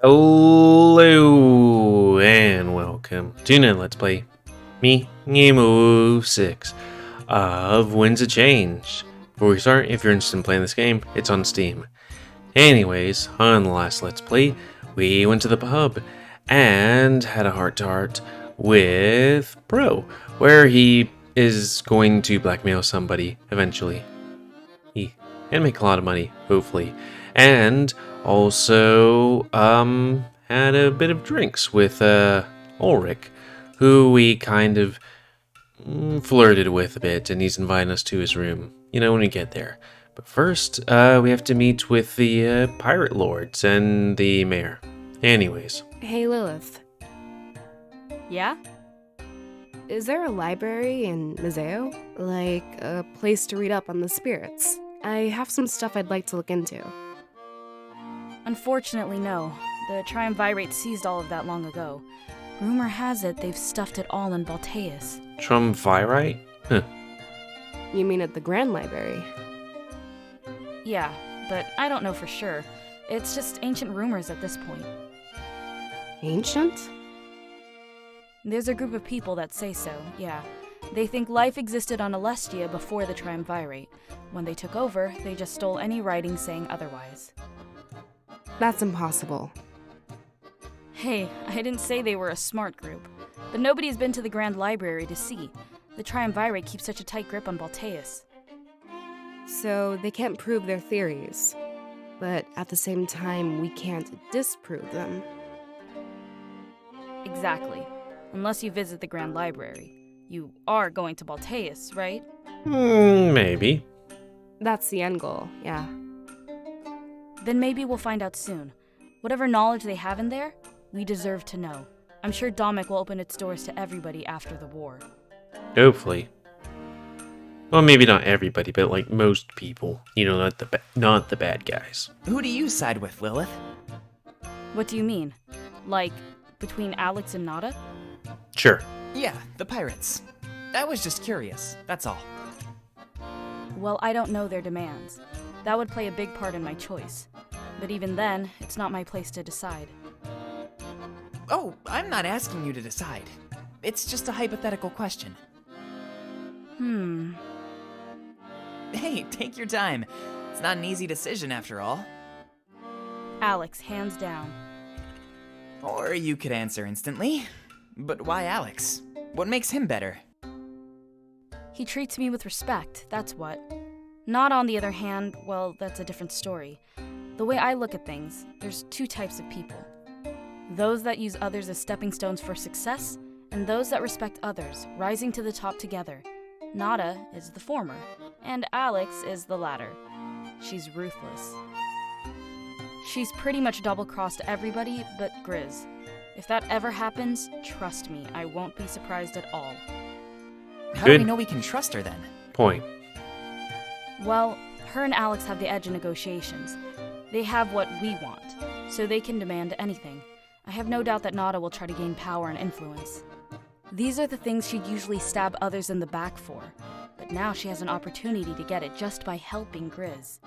Hello and welcome to another Let's Play. Me, GamerWolfSix of Winds of Change. Before we start, if you're interested in playing this game, it's on Steam. Anyways, on the last Let's Play, we went to the pub and had a heart-to-heart with Bro, where he is going to blackmail somebody eventually. And make a lot of money, hopefully. And also, had a bit of drinks with, Ulrich, who we kind of flirted with a bit, and he's inviting us to his room, when we get there. But first, we have to meet with the, pirate lords and the mayor. Anyways. Hey, Lilith. Yeah? Is there a library in Museo? Like, a place to read up on the spirits? I have some stuff I'd like to look into. Unfortunately, no. The Triumvirate seized all of that long ago. Rumor has it they've stuffed it all in Balteus. Triumvirate? Huh. You mean at the Grand Library? Yeah, but I don't know for sure. It's just ancient rumors at this point. Ancient? There's a group of people that say so, yeah. They think life existed on Alestia before the Triumvirate. When they took over, they just stole any writing saying otherwise. That's impossible. Hey, I didn't say they were a smart group. But nobody's been to the Grand Library to see. The Triumvirate keeps such a tight grip on Balteus. So they can't prove their theories. But at the same time, we can't disprove them. Exactly. Unless you visit the Grand Library. You are going to Balteus, right? Maybe. That's the end goal, yeah. Then maybe we'll find out soon. Whatever knowledge they have in there, we deserve to know. I'm sure Domic will open its doors to everybody after the war. Hopefully. Well, maybe not everybody, but like most people. Not the bad guys. Who do you side with, Lilith? What do you mean? Like, between Alex and Nada? Sure. Yeah, the pirates. I was just curious, that's all. Well, I don't know their demands. That would play a big part in my choice. But even then, it's not my place to decide. Oh, I'm not asking you to decide. It's just a hypothetical question. Hey, take your time. It's not an easy decision after all. Alex, hands down. Or you could answer instantly. But why Alex? What makes him better? He treats me with respect, that's what. Nada, on the other hand, well, that's a different story. The way I look at things, there's two types of people. Those that use others as stepping stones for success, and those that respect others, rising to the top together. Nada is the former, and Alex is the latter. She's ruthless. She's pretty much double-crossed everybody but Grizz. If that ever happens, trust me, I won't be surprised at all. How do we know we can trust her then? Point. Well, her and Alex have the edge in negotiations. They have what we want, so they can demand anything. I have no doubt that Nada will try to gain power and influence. These are the things she'd usually stab others in the back for, but now she has an opportunity to get it just by helping Grizz.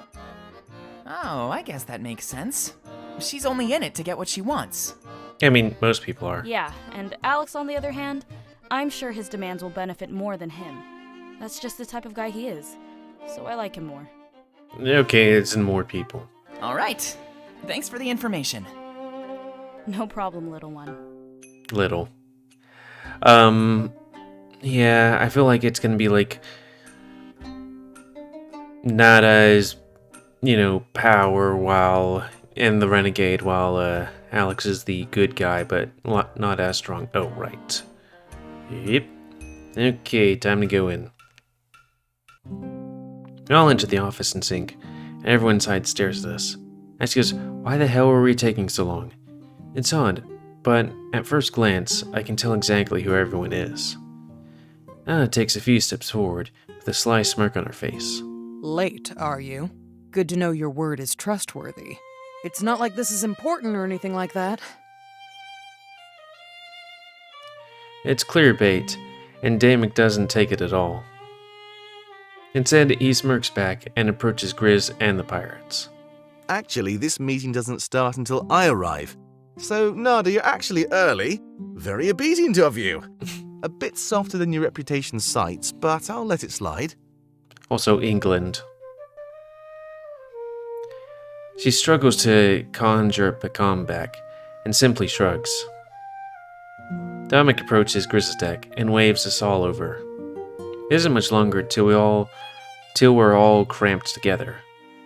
Oh, I guess that makes sense. She's only in it to get what she wants. I mean, most people are. Yeah, and Alex, on the other hand, I'm sure his demands will benefit more than him. That's just the type of guy he is, so I like him more. Okay, it's in more people. All right. Thanks for the information. No problem, little one. Little. Yeah, I feel like it's gonna be like Nada's, power and the renegade, while Alex is the good guy, but not as strong. Oh, right. Yep. Okay, time to go in. We all enter the office in sync, and everyone inside stares at us. Asks us, why the hell were we taking so long? It's odd, but at first glance, I can tell exactly who everyone is. Nada takes a few steps forward, with a sly smirk on her face. Late, are you? Good to know your word is trustworthy. It's not like this is important or anything like that. It's clear bait, and Damick doesn't take it at all. Instead, he smirks back and approaches Grizz and the pirates. Actually, this meeting doesn't start until I arrive. So, Nada, you're actually early. Very obedient of you. A bit softer than your reputation cites, but I'll let it slide. Also, England. She struggles to conjure up a comeback and simply shrugs. Dominic approaches Grizz's deck and waves us all over. It isn't much longer till we're all cramped together.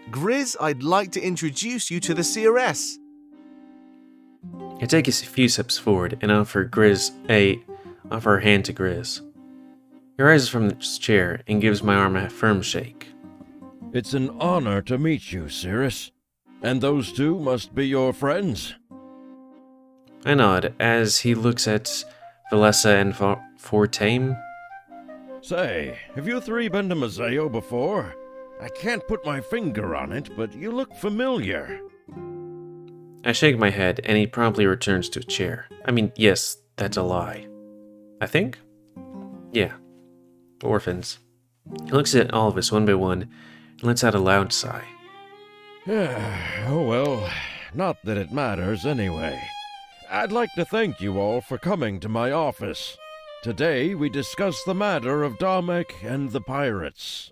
Grizz, I'd like to introduce you to the CRS. I take a few steps forward and offer a hand to Grizz. He rises from his chair and gives my arm a firm shake. It's an honor to meet you, Cirrus. And those two must be your friends? I nod as he looks at Valessa and Fortame. Say, have you three been to Museo before? I can't put my finger on it, but you look familiar. I shake my head and he promptly returns to a chair. I mean, yes, that's a lie. I think? Yeah. Orphans. He looks at all of us one by one and lets out a loud sigh. Oh well, not that it matters anyway. I'd like to thank you all for coming to my office. Today we discuss the matter of Domek and the pirates.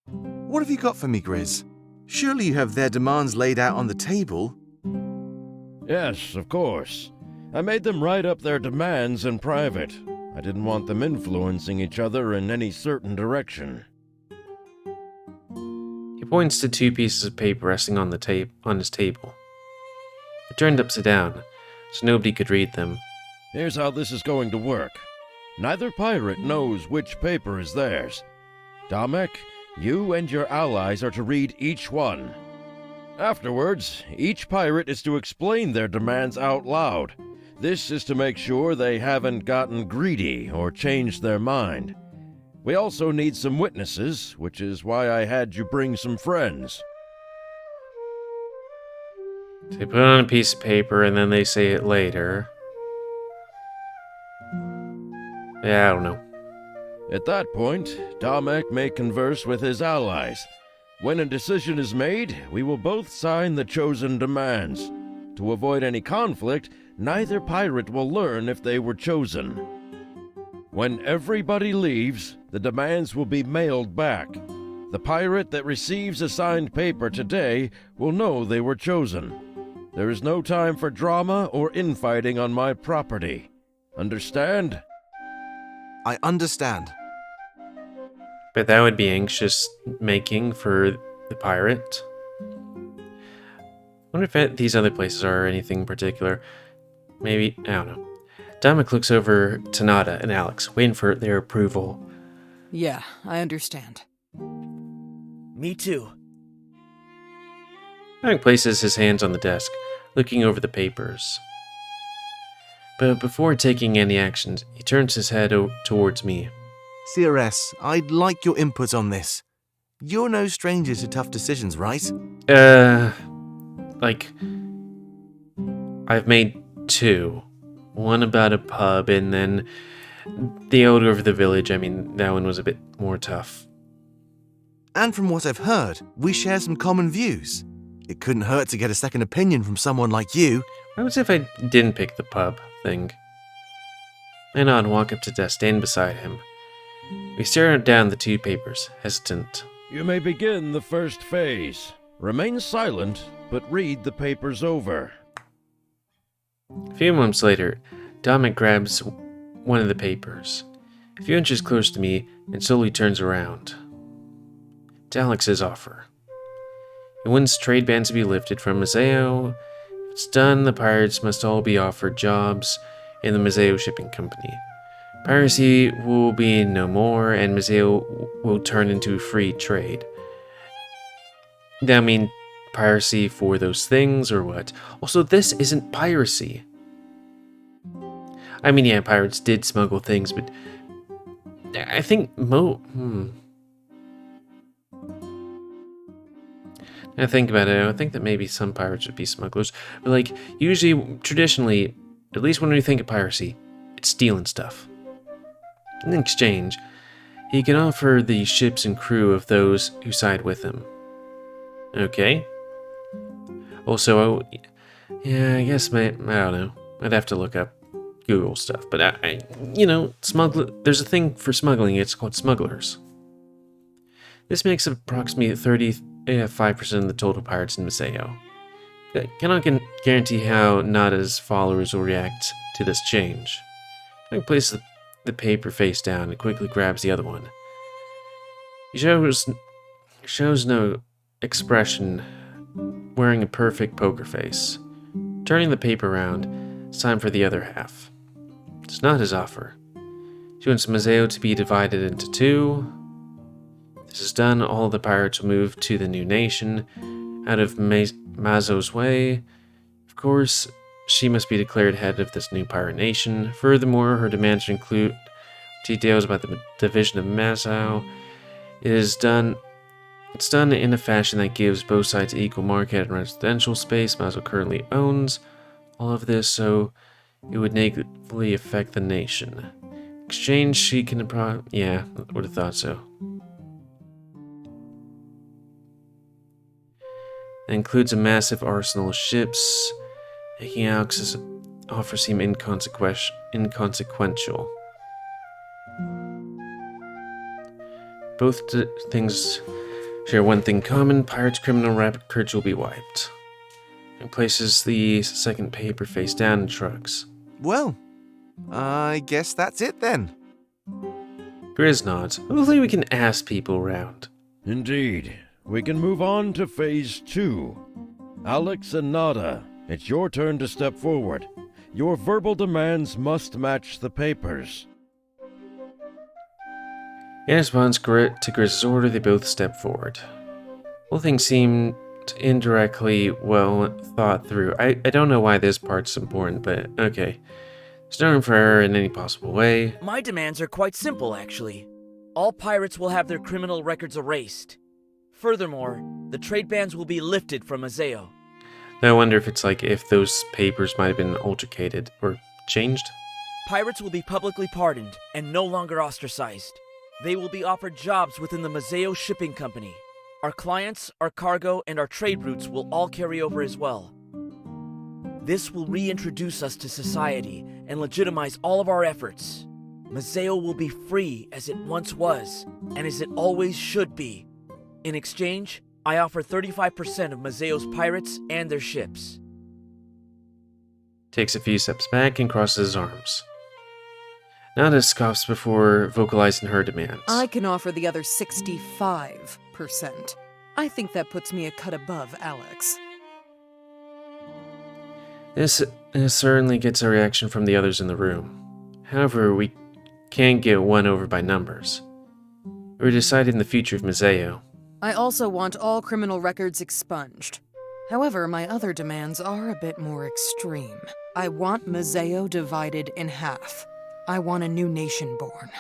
What have you got for me, Grizz? Surely you have their demands laid out on the table. Yes, of course. I made them write up their demands in private. I didn't want them influencing each other in any certain direction. He points to two pieces of paper resting on his table. They're turned upside down, so nobody could read them. Here's how this is going to work. Neither pirate knows which paper is theirs. Domek, you and your allies are to read each one. Afterwards, each pirate is to explain their demands out loud. This is to make sure they haven't gotten greedy or changed their mind. We also need some witnesses, which is why I had you bring some friends. They put it on a piece of paper and then they say it later. Yeah, I don't know. At that point, Domek may converse with his allies. When a decision is made, we will both sign the chosen demands. To avoid any conflict, neither pirate will learn if they were chosen. When everybody leaves, the demands will be mailed back. The pirate that receives a signed paper today will know they were chosen. There is no time for drama or infighting on my property. Understand? I understand. But that would be anxious making for the pirate. I wonder if these other places are anything particular. Maybe, I don't know. Dominic looks over to Nada and Alex, waiting for their approval. Yeah, I understand. Me too. Dominic places his hands on the desk, looking over the papers. But before taking any actions, he turns his head towards me. CRS, I'd like your input on this. You're no stranger to tough decisions, right? I've made two. One about a pub, and then the odor of the village. I mean, that one was a bit more tough. And from what I've heard, we share some common views. It couldn't hurt to get a second opinion from someone like you. What was if I didn't pick the pub thing? I nod and walk up to the desk, stand beside him. We stare down the two papers, hesitant. You may begin the first phase. Remain silent, but read the papers over. A few moments later, Dominic grabs one of the papers, a few inches close to me, and slowly turns around. To Alex's offer. He wants trade bans to be lifted from Museo. If it's done, the pirates must all be offered jobs in the Museo Shipping Company. Piracy will be no more, and Museo will turn into free trade. I mean, piracy for those things, or what? Also, this isn't piracy. I mean, yeah, pirates did smuggle things, but I think I think about it, I think that maybe some pirates would be smugglers, but like, usually, traditionally, at least when we think of piracy, it's stealing stuff. In exchange, he can offer the ships and crew of those who side with him. Okay. Also, Yeah, I guess I don't know. I'd have to look up Google stuff, but there's a thing for smuggling. It's called smugglers. This makes up approximately 35% of the total pirates in Maseo. I cannot guarantee how Nada's followers will react to this change. I place the paper face down and quickly grabs the other one. He shows no expression, wearing a perfect poker face. Turning the paper around, it's time for the other half. It's not his offer. He wants Maseo to be divided into two. This is done, all the pirates will move to the new nation, out of Mazo's way. Of course, she must be declared head of this new pirate nation. Furthermore, her demands include details about the division of Mazo. It's done in a fashion that gives both sides equal market and residential space Mazo currently owns. All of this so it would negatively affect the nation. Exchange she can yeah, I would have thought so. It includes a massive arsenal of ships. Making Alex's offer seem inconsequential. Both things share one thing common: pirates' criminal records will be wiped. He places the second paper face down and shrugs. Well, I guess that's it then. Grizz nods. Hopefully we can ask people around. Indeed. We can move on to Phase 2. Alex and Nada, it's your turn to step forward. Your verbal demands must match the papers. In response to Grizz's order, they both step forward. Whole thing seemed indirectly well thought through. I don't know why this part's important, but okay. There's no room for error in any possible way. My demands are quite simple, actually. All pirates will have their criminal records erased. Furthermore, the trade bans will be lifted from Maseo. Now I wonder if it's like if those papers might have been altercated or changed. Pirates will be publicly pardoned and no longer ostracized. They will be offered jobs within the Maseo Shipping Company. Our clients, our cargo, and our trade routes will all carry over as well. This will reintroduce us to society and legitimize all of our efforts. Maseo will be free as it once was, and as it always should be. In exchange, I offer 35% of Mazeo's pirates and their ships. Takes a few steps back and crosses his arms. Nada scoffs before vocalizing her demands. I can offer the other 65%. I think that puts me a cut above Alex. This certainly gets a reaction from the others in the room. However, we can't get won over by numbers. We're deciding the future of Maseo. I also want all criminal records expunged. However, my other demands are a bit more extreme. I want Maseo divided in half. I want a new nation born.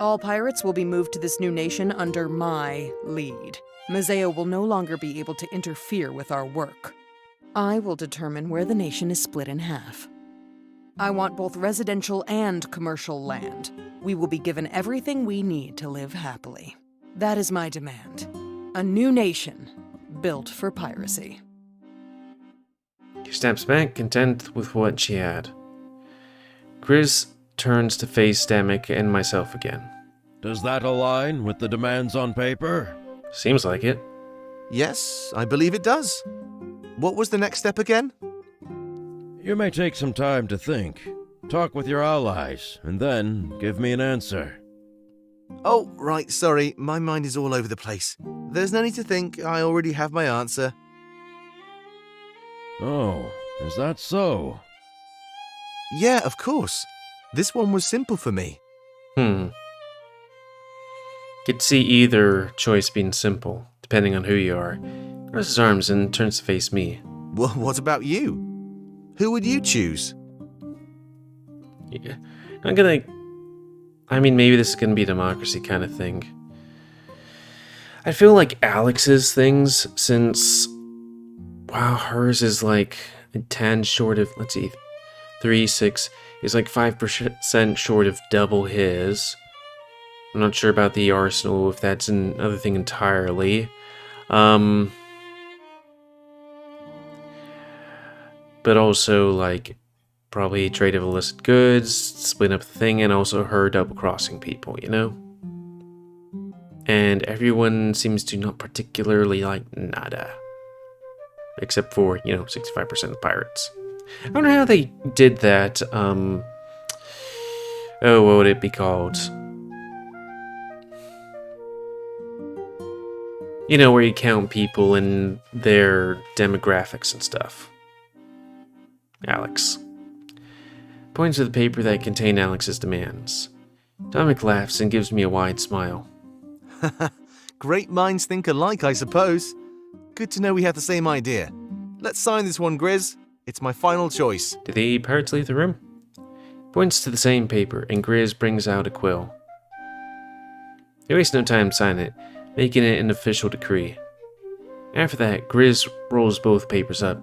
All pirates will be moved to this new nation under my lead. Maseo will no longer be able to interfere with our work. I will determine where the nation is split in half. I want both residential and commercial land. We will be given everything we need to live happily. That is my demand. A new nation built for piracy. He steps back, content with what she had. Grizz turns to face Stamek and myself again. Does that align with the demands on paper? Seems like it. Yes, I believe it does. What was the next step again? You may take some time to think. Talk with your allies, and then give me an answer. Oh, right, sorry. My mind is all over the place. There's no need to think. I already have my answer. Oh, is that so? Yeah, of course. This one was simple for me. Could see either choice being simple, depending on who you are. Crosses his arms and turns to face me. Well, what about you? Who would you choose? Yeah. Maybe this is gonna be a democracy kind of thing. I feel like Alex's things, since, wow, hers is like a 10 short of, 3, 6, is like 5% short of double his. I'm not sure about the arsenal, if that's another thing entirely. but also like probably trade of illicit goods, split up the thing, and also her double-crossing people, you know? And everyone seems to not particularly like Nada. Except for, 65% of pirates. I don't know how they did that, what would it be called? Where you count people and their demographics and stuff. Alex points to the paper that contained Alex's demands. Dominic laughs and gives me a wide smile. Great minds think alike, I suppose. Good to know we have the same idea. Let's sign this one, Grizz. It's my final choice. Do the pirates leave the room? Points to the same paper, and Grizz brings out a quill. They waste no time signing it, making it an official decree. After that, Grizz rolls both papers up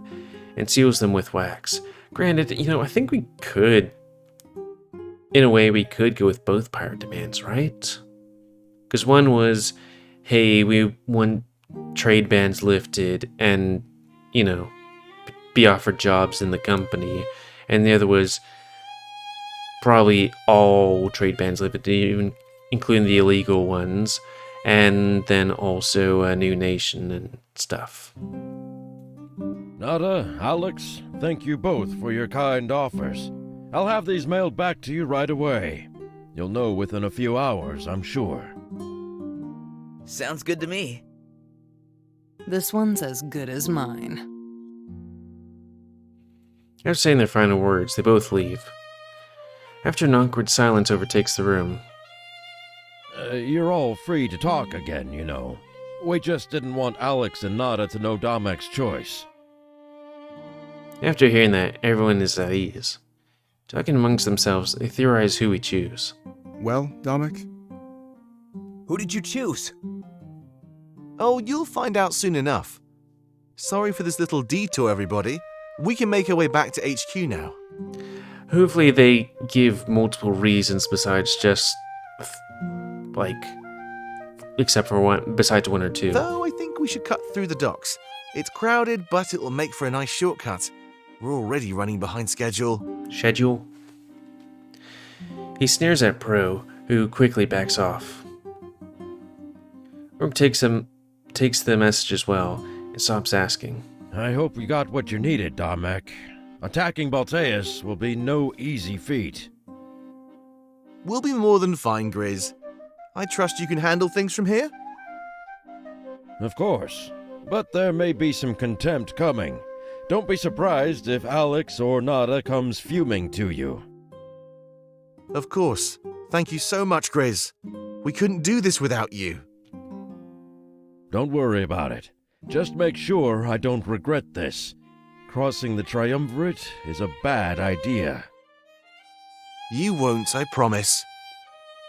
and seals them with wax. Granted, I think we could, in a way, we could go with both pirate demands, right? Because one was, hey, we want trade bans lifted and, be offered jobs in the company. And the other was probably all trade bans lifted, even including the illegal ones. And then also a new nation and stuff. Nada, Alex, thank you both for your kind offers. I'll have these mailed back to you right away. You'll know within a few hours, I'm sure. Sounds good to me. This one's as good as mine. After saying their final words, they both leave. After an awkward silence overtakes the room. You're all free to talk again, We just didn't want Alex and Nada to know Domek's choice. After hearing that, everyone is at ease. Talking amongst themselves, they theorize who we choose. Well, Domek? Who did you choose? Oh, you'll find out soon enough. Sorry for this little detour, everybody. We can make our way back to HQ now. Hopefully they give multiple reasons besides just, except for one, besides one or two. Though I think we should cut through the docks. It's crowded, but it will make for a nice shortcut. We're already running behind schedule. Schedule? He sneers at Pro, who quickly backs off. Orc takes the message as well and stops asking. I hope we got what you needed, Domek. Attacking Balteus will be no easy feat. We'll be more than fine, Grizz. I trust you can handle things from here? Of course, but there may be some contempt coming. Don't be surprised if Alex or Nada comes fuming to you. Of course. Thank you so much, Grizz. We couldn't do this without you. Don't worry about it. Just make sure I don't regret this. Crossing the Triumvirate is a bad idea. You won't, I promise.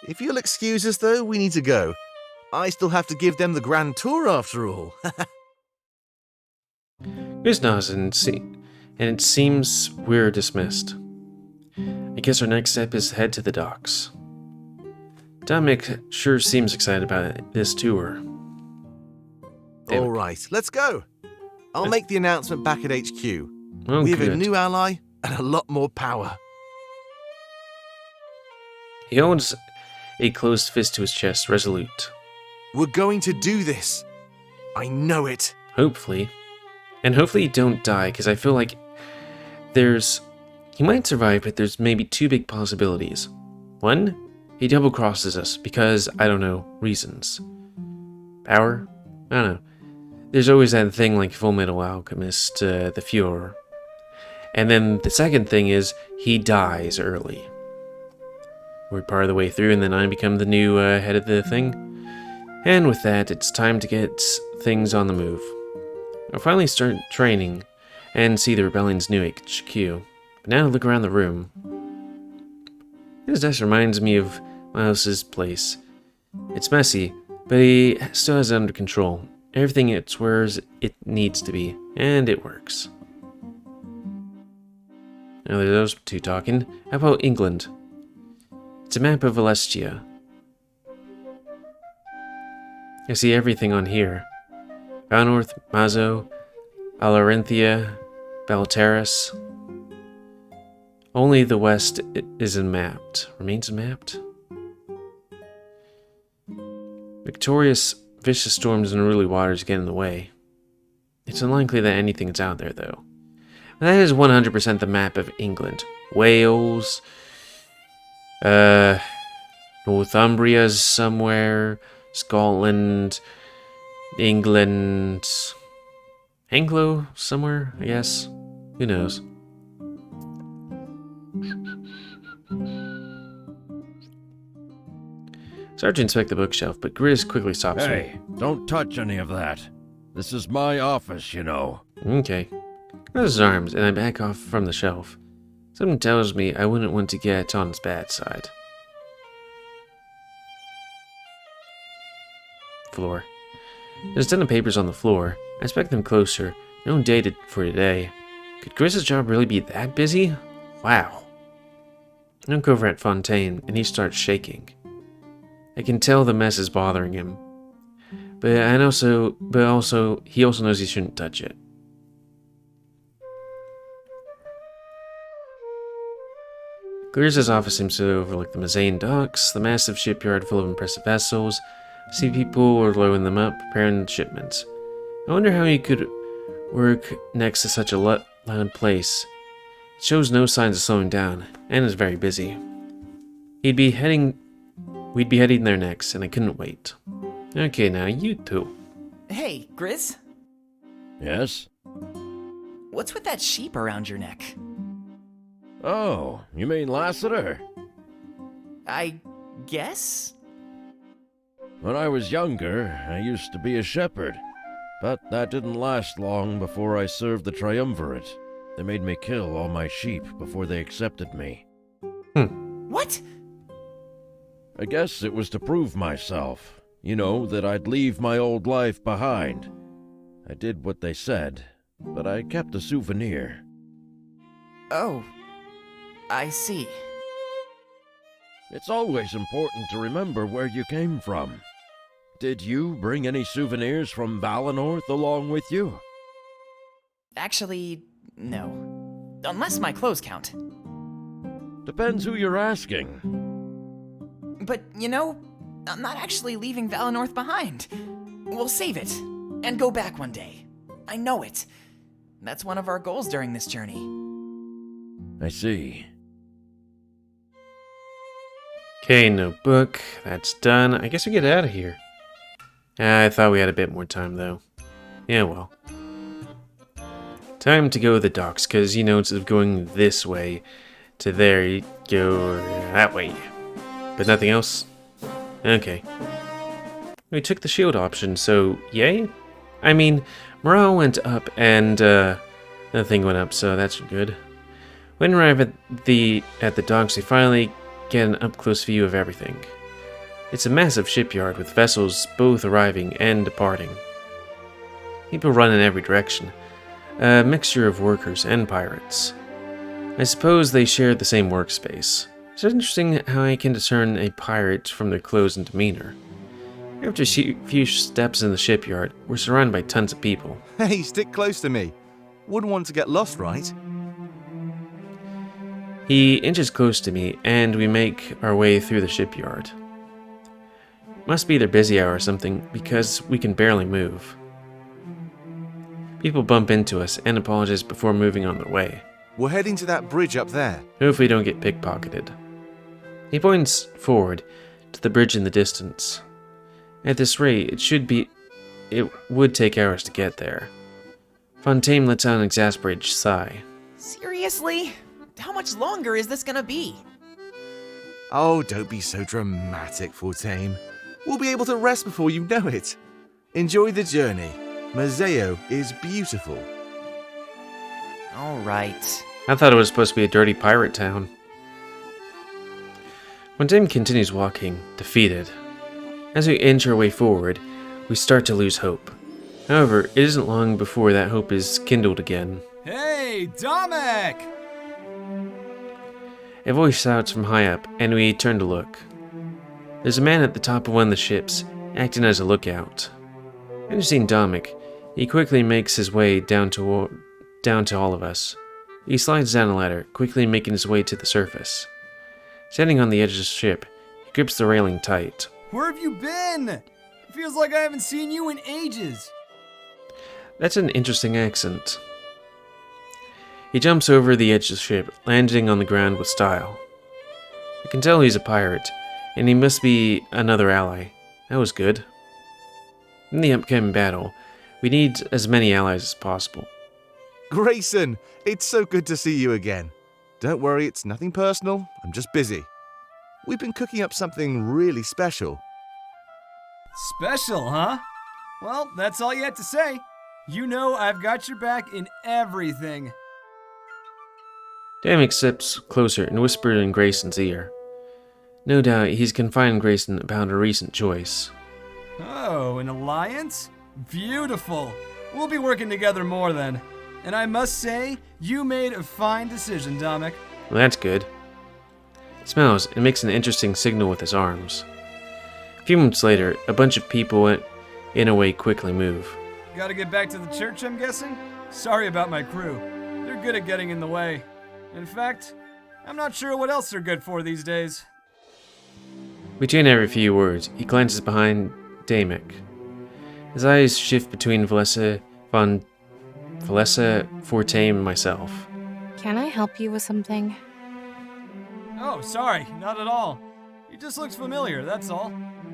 If you'll excuse us, though, we need to go. I still have to give them the grand tour after all. Grizz nods and it seems we're dismissed. I guess our next step is to head to the docks. Dominic sure seems excited about this tour. All right, let's go. I'll make the announcement back at HQ. Oh, we have good. a new ally and a lot more power. He holds a closed fist to his chest, resolute. We're going to do this. I know it. Hopefully. And hopefully you don't die, because I feel like he might survive, but there's maybe two big possibilities. One, he double crosses us because, I don't know, reasons. Power? I don't know. There's always that thing like Full Metal Alchemist, the Fuhrer. And then the second thing is, he dies early. We're part of the way through, and then I become the new head of the thing. And with that, it's time to get things on the move. I'll finally start training and see the Rebellion's new HQ. But now to look around the room. This desk reminds me of Miles's place. It's messy, but he still has it under control. Everything it's where it needs to be, and it works. Now there's those two talking. How about England? It's a map of Valestia. I see everything on here. Valnorth, Mazo, Alarenthia, Valteris. Only the west is unmapped. Remains unmapped? Victorious, vicious storms and unruly waters get in the way. It's unlikely that anything is out there, though. And that is 100% the map of England. Wales, Northumbria's somewhere, Scotland, England, Anglo somewhere, I guess. Who knows? Start to inspect the bookshelf, but Grizz quickly stops me. Hey, don't touch any of that. This is my office, you know. Okay. Cross his arms, and I back off from the shelf. Something tells me I wouldn't want to get on his bad side. Floor. There's a ton of papers on the floor. I inspect them closer. No one dated for today. Could Grizz's job really be that busy? Wow. I look over at Fontaine, and he starts shaking. I can tell the mess is bothering him. But he also knows he shouldn't touch it. Grizz's office seems to overlook the Mazaean docks, the massive shipyard full of impressive vessels. I see people are loading them up, preparing shipments. I wonder how he could work next to such a loud place. It shows no signs of slowing down, and is very busy. We'd be heading there next, and I couldn't wait. Okay, now you two. Hey, Grizz? Yes? What's with that sheep around your neck? Oh, you mean Lassiter? I guess? When I was younger, I used to be a shepherd. But that didn't last long before I served the Triumvirate. They made me kill all my sheep before they accepted me. What? I guess it was to prove myself. You know, that I'd leave my old life behind. I did what they said, but I kept a souvenir. Oh, I see. It's always important to remember where you came from. Did you bring any souvenirs from Valenorth along with you? Actually, no. Unless my clothes count. Depends who you're asking. But, you know, I'm not actually leaving Valenorth behind. We'll save it, and go back one day. I know it. That's one of our goals during this journey. I see. Okay, notebook. That's done. I guess we get out of here. I thought we had a bit more time, though. Yeah, well. Time to go to the docks, because, you know, instead of going this way to there, you go that way. But nothing else? Okay. We took the shield option, so yay? I mean, morale went up and nothing went up, so that's good. When we arrive at the docks, we finally get an up-close view of everything. It's a massive shipyard with vessels both arriving and departing. People run in every direction, a mixture of workers and pirates. I suppose they share the same workspace. It's interesting how I can discern a pirate from their clothes and demeanor. After a few steps in the shipyard, we're surrounded by tons of people. Hey, stick close to me. Wouldn't want to get lost, right? He inches close to me, and we make our way through the shipyard. Must be their busy hour or something, because we can barely move. People bump into us and apologize before moving on their way. We're heading to that bridge up there. Hopefully don't get pickpocketed. He points forward to the bridge in the distance. At this rate, it would take hours to get there. Fontaine lets out an exasperated sigh. Seriously? How much longer is this gonna be? Oh, don't be so dramatic, Fontaine. We'll be able to rest before you know it. Enjoy the journey. Mazeo is beautiful. Alright. I thought it was supposed to be a dirty pirate town. Fontaine continues walking, defeated. As we inch our way forward, we start to lose hope. However, it isn't long before that hope is kindled again. Hey, Domek! A voice shouts from high up, and we turn to look. There's a man at the top of one of the ships, acting as a lookout. After seeing Domek, he quickly makes his way down to all of us. He slides down a ladder, quickly making his way to the surface. Standing on the edge of the ship, he grips the railing tight. Where have you been? It feels like I haven't seen you in ages. That's an interesting accent. He jumps over the edge of the ship, landing on the ground with style. I can tell he's a pirate, and he must be another ally. That was good. In the upcoming battle, we need as many allies as possible. Grayson, it's so good to see you again. Don't worry, it's nothing personal. I'm just busy. We've been cooking up something really special. Special, huh? Well, that's all you had to say. You know I've got your back in everything. Damek steps closer and whispers in Grayson's ear. No doubt he's confining Grayson about a recent choice. Oh, an alliance? Beautiful. We'll be working together more then. And I must say, you made a fine decision, Damek. Well, that's good. He smiles and makes an interesting signal with his arms. A few moments later, a bunch of people in a way quickly move. Gotta get back to the church, I'm guessing? Sorry about my crew. They're good at getting in the way. In fact, I'm not sure what else they're good for these days. Between every few words, he glances behind Damek. His eyes shift between Valessa Forte and myself. Can I help you with something? Oh, sorry, not at all. He just looks familiar, that's all.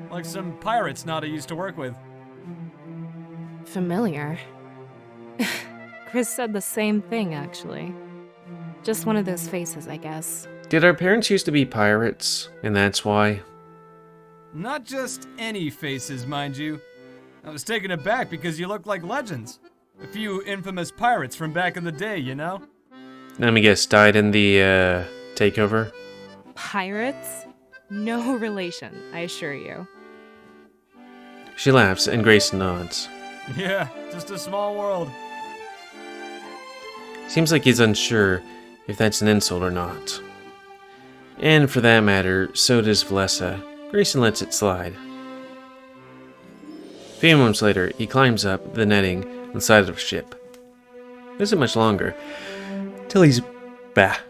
Like some pirates Nada used to work with. Familiar? Chris said the same thing, actually. Just one of those faces, I guess. Did our parents used to be pirates, and that's why? Not just any faces, mind you. I was taken aback because you look like legends. A few infamous pirates from back in the day, you know? Let me guess, died in the, takeover? Pirates? No relation, I assure you. She laughs, and Grayson nods. Yeah, just a small world. Seems like he's unsure if that's an insult or not. And for that matter, so does Valessa. Grayson lets it slide. A few moments later, he climbs up the netting on the side of the ship. It isn't much longer, till he's back.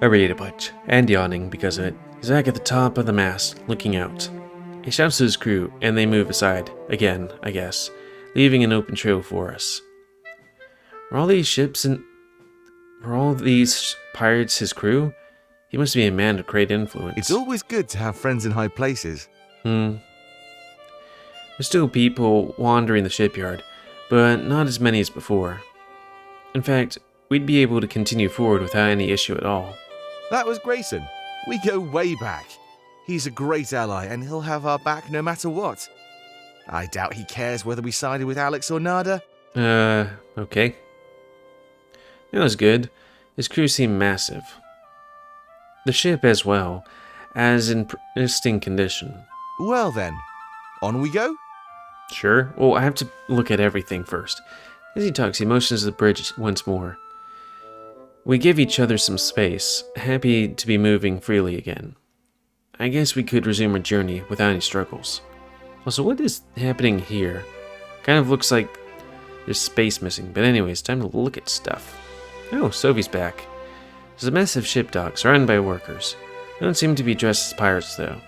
I read a bunch, and yawning because of it. He's back at the top of the mast, looking out. He shouts to his crew, and they move aside, again, I guess, leaving an open trail for us. Were all these pirates his crew? He must be a man of great influence. It's always good to have friends in high places. There's still people wandering the shipyard, but not as many as before. In fact, we'd be able to continue forward without any issue at all. That was Grayson. We go way back. He's a great ally, and he'll have our back no matter what. I doubt he cares whether we sided with Alex or Nada. Okay. That was good. His crew seemed massive. The ship as well, as in pristine condition. Well then, on we go? Sure. Well, I have to look at everything first. As he talks, he motions to the bridge once more. We give each other some space, happy to be moving freely again. I guess we could resume our journey without any struggles. Also, what is happening here? Kind of looks like there's space missing, but anyways, time to look at stuff. Oh, Sophie's back. There's a massive ship dock surrounded by workers. They don't seem to be dressed as pirates, though.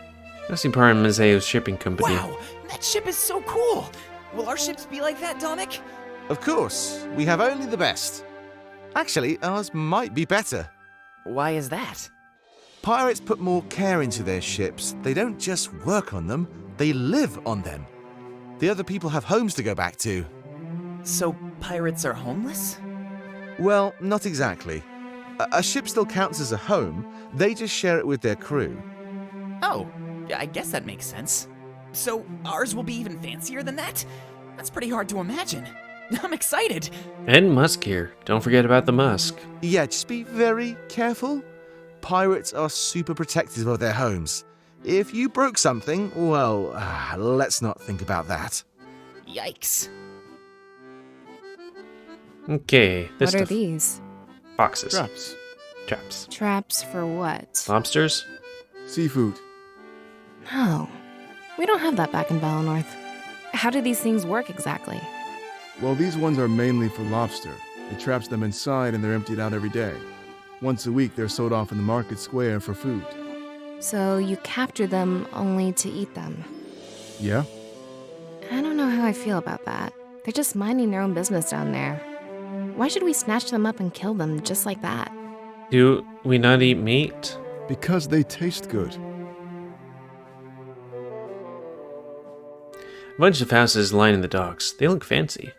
Must be part of Mazeo's shipping company. Wow, that ship is so cool! Will our ships be like that, Damek? Of course, we have only the best. Actually, ours might be better. Why is that? Pirates put more care into their ships. They don't just work on them, they live on them. The other people have homes to go back to. So pirates are homeless? Well, not exactly. A ship still counts as a home, they just share it with their crew. Oh, yeah, I guess that makes sense. So ours will be even fancier than that? That's pretty hard to imagine. I'm excited. And Musk here. Don't forget about the Musk. Yeah, just be very careful. Pirates are super protective of their homes. If you broke something, well, let's not think about that. Yikes. Okay, this What are stuff. these? Boxes. Traps. Traps. Traps for what? Lobsters? Seafood. No. We don't have that back in Valinor. How do these things work exactly? Well, these ones are mainly for lobster. It traps them inside and they're emptied out every day. Once a week, they're sold off in the market square for food. So you capture them only to eat them. Yeah? I don't know how I feel about that. They're just minding their own business down there. Why should we snatch them up and kill them just like that? Do we not eat meat? Because they taste good. A bunch of houses lining the docks. They look fancy.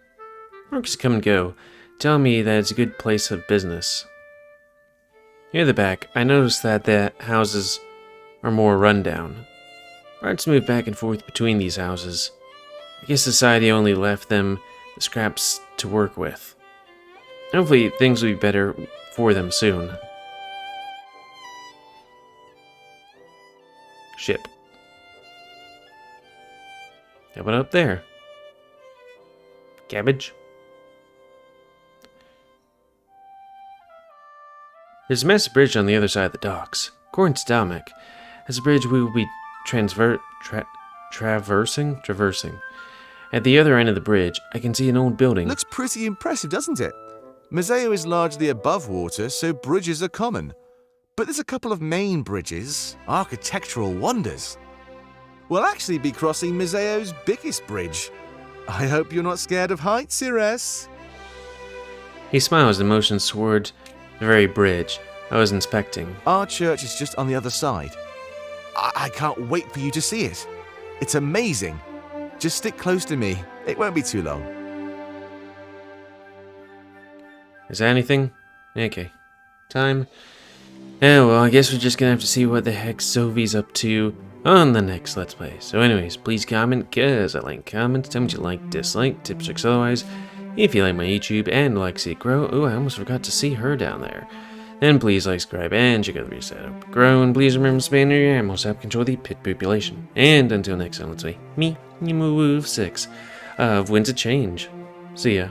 Workers come and go, telling me that it's a good place of business. Near the back, I noticed that the houses are more rundown. Parts move back and forth between these houses. I guess society only left them the scraps to work with. Hopefully things will be better for them soon. Ship. How about up there? Cabbage? There's a massive bridge on the other side of the docks. According to Dalmek, as a bridge we will be traversing. At the other end of the bridge, I can see an old building. Looks pretty impressive, doesn't it? Museo is largely above water, so bridges are common. But there's a couple of main bridges, architectural wonders. We'll actually be crossing Museo's biggest bridge. I hope you're not scared of heights, Cires. He smiles and motions toward the very bridge I was inspecting. Our church is just on the other side. I can't wait for you to see it. It's amazing. Just stick close to me. It won't be too long. Is that anything? Okay. Time. Yeah, well, I guess we're just gonna have to see what the heck Sophie's up to on the next Let's Play. So anyways, please comment, cause I like comments. Tell me what you like, dislike, tips, tricks, otherwise. If you like my YouTube and like to see it grow, oh, I almost forgot to see her down there. Then please like, subscribe, and check out the reset up grow, and please remember to spend your ammo to help control the pit population. And until next time, let's play me, GamerWolfSix of Winds of Change. See ya.